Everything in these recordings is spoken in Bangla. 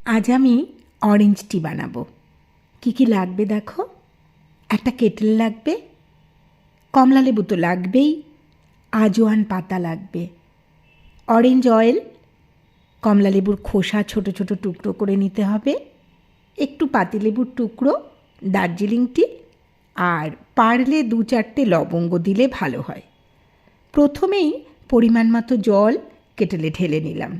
আজ আমি অরেঞ্জ টি বানাবো। কী কী লাগবে দেখো। একটা কেটেল লাগবে, কমলা লেবু তো লাগবেই, আজওয়ান পাতা লাগবে, অরেঞ্জ অয়েল, কমলা লেবুর খোসা ছোট ছোট টুকরো করে নিতে হবে, একটু পাতিলেবুর টুকরো, দার্জিলিং টি, আর পারলে 2-4টে লবঙ্গ দিলে ভালো হয়। প্রথমেই পরিমাণ মতো জল কেটেলে ঢেলে নিলাম।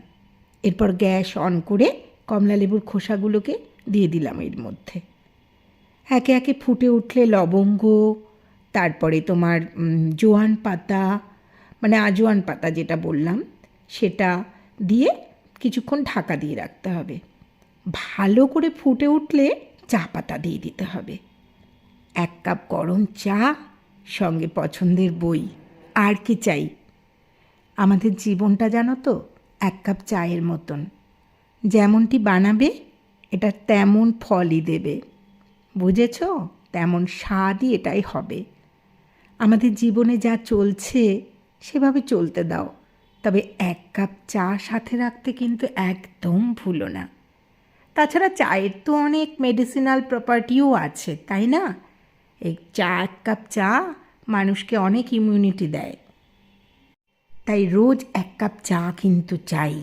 এরপর গ্যাস অন করে কমলা লেবুর খোসাগুলোকে দিয়ে দিলাম এর মধ্যে। একে একে ফুটে উঠলে লবঙ্গ, তারপরে তোমার জোয়ান পাতা, মানে আজওয়ান পাতা যেটা বললাম সেটা দিয়ে কিছুক্ষণ ঢাকা দিয়ে রাখতে হবে। ভালো করে ফুটে উঠলে চা পাতা দিয়ে দিতে হবে। 1 কাপ গরম চা, সঙ্গে পছন্দের বই। আর কি চাই? আমাদের জীবনটা জানো তো 1 কাপ চায়ের মতন। যেমনটি বানাবে এটা তেমন ফলই দেবে, বুঝেছ? তেমন স্বাদই এটাই হবে। আমাদের জীবনে যা চলছে সেভাবে চলতে দাও, তবে 1 কাপ চা সাথে রাখতে কিন্তু একদম ভুলো না। তাছাড়া চায়ের তো অনেক মেডিসিনাল প্রপার্টিও আছে, তাই না? এই 1 কাপ চা মানুষকে অনেক ইমিউনিটি দেয়, তাই রোজ 1 কাপ চা কিন্তু চাই।